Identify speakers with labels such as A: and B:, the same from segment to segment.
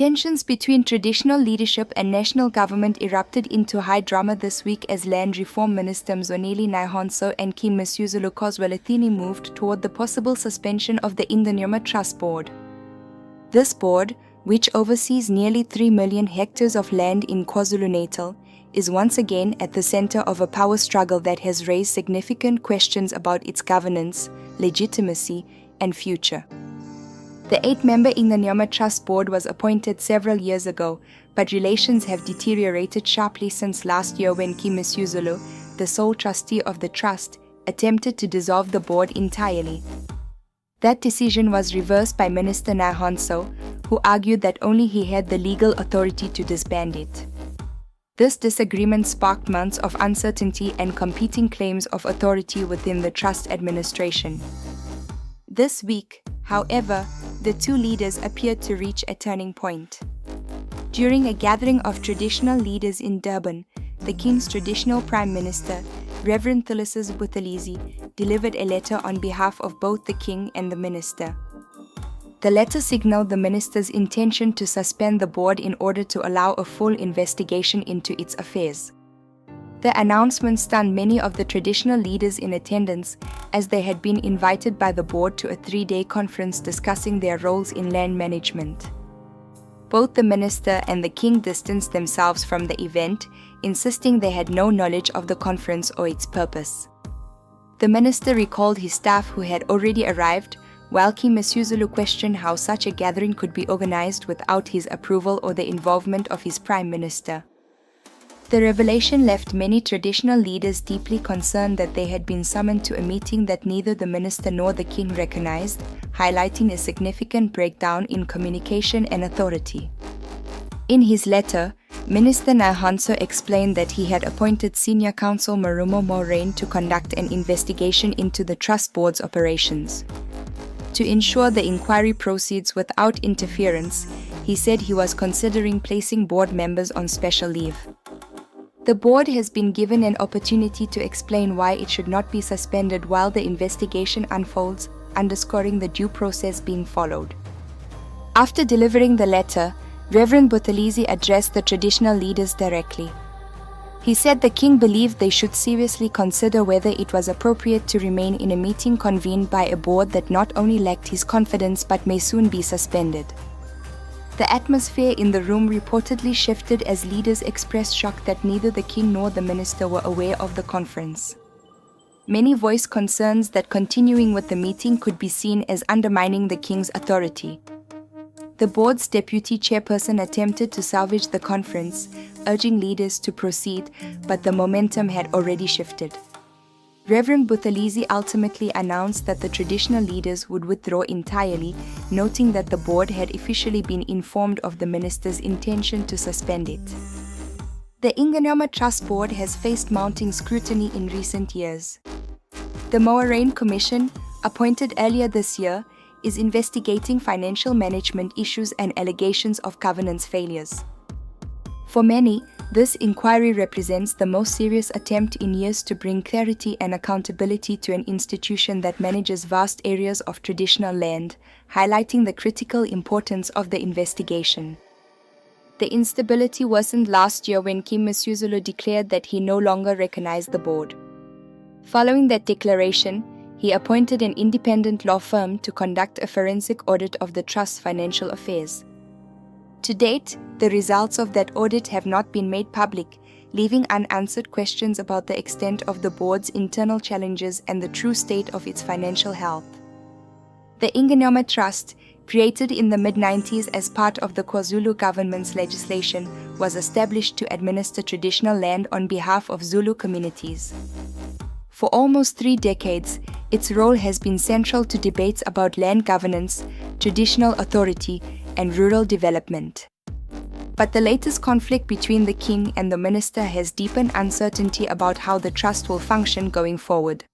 A: Tensions between traditional leadership and national government erupted into high drama this week as Land Reform Minister NYHONTSO and King Misuzulu Kozwelithini moved toward the possible suspension of the Ingonyama Trust Board. This board, which oversees nearly 3 million hectares of land in KwaZulu-Natal, is once again at the center of a power struggle that has raised significant questions about its governance, legitimacy, and future. The 8-member Ingonyama Trust Board was appointed several years ago, but relations have deteriorated sharply since last year when King Misuzulu, the sole trustee of the trust, attempted to dissolve the board entirely. That decision was reversed by Minister NYHONTSO, who argued that only he had the legal authority to disband it. This disagreement sparked months of uncertainty and competing claims of authority within the trust administration. This week, however, the two leaders appeared to reach a turning point. During a gathering of traditional leaders in Durban, the King's traditional Prime Minister, Reverend Thulisas Buthelezi, delivered a letter on behalf of both the King and the Minister. The letter signaled the Minister's intention to suspend the board in order to allow a full investigation into its affairs. The announcement stunned many of the traditional leaders in attendance, as they had been invited by the board to a 3-day conference discussing their roles in land management. Both the minister and the king distanced themselves from the event, insisting they had no knowledge of the conference or its purpose. The minister recalled his staff who had already arrived, while King Misuzulu questioned how such a gathering could be organized without his approval or the involvement of his prime minister. The revelation left many traditional leaders deeply concerned that they had been summoned to a meeting that neither the minister nor the king recognized, highlighting a significant breakdown in communication and authority. In his letter, Minister NYHONTSO explained that he had appointed Senior Counsel Marumo Moraine to conduct an investigation into the Trust Board's operations. To ensure the inquiry proceeds without interference, he said he was considering placing board members on special leave. The board has been given an opportunity to explain why it should not be suspended while the investigation unfolds, underscoring the due process being followed. After delivering the letter, Reverend Buthelezi addressed the traditional leaders directly. He said the king believed they should seriously consider whether it was appropriate to remain in a meeting convened by a board that not only lacked his confidence but may soon be suspended. The atmosphere in the room reportedly shifted as leaders expressed shock that neither the king nor the minister were aware of the conference. Many voiced concerns that continuing with the meeting could be seen as undermining the king's authority. The board's deputy chairperson attempted to salvage the conference, urging leaders to proceed, but the momentum had already shifted. Reverend Buthelezi ultimately announced that the traditional leaders would withdraw entirely, noting that the board had officially been informed of the minister's intention to suspend it. The Ingonyama Trust Board has faced mounting scrutiny in recent years. The Moraine Commission, appointed earlier this year, is investigating financial management issues and allegations of governance failures. For many, this inquiry represents the most serious attempt in years to bring clarity and accountability to an institution that manages vast areas of traditional land, highlighting the critical importance of the investigation. The instability worsened last year when King Misuzulu declared that he no longer recognized the board. Following that declaration, he appointed an independent law firm to conduct a forensic audit of the trust's financial affairs. To date, the results of that audit have not been made public, leaving unanswered questions about the extent of the board's internal challenges and the true state of its financial health. The Ingonyama Trust, created in the mid-90s as part of the KwaZulu government's legislation, was established to administer traditional land on behalf of Zulu communities. For almost 3 decades, its role has been central to debates about land governance, traditional authority, and rural development. But the latest conflict between the king and the minister has deepened uncertainty about how the trust will function going forward.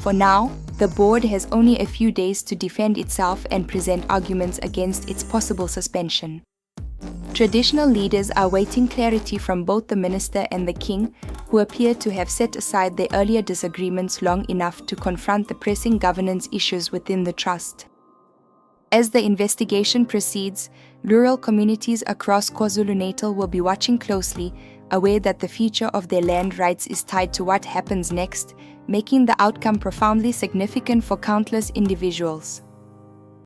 A: For now, the board has only a few days to defend itself and present arguments against its possible suspension. Traditional leaders are waiting clarity from both the minister and the king, who appear to have set aside their earlier disagreements long enough to confront the pressing governance issues within the trust. As the investigation proceeds, Rural communities across KwaZulu-Natal will be watching closely, aware that the future of their land rights is tied to what happens next, making the outcome profoundly significant for countless individuals.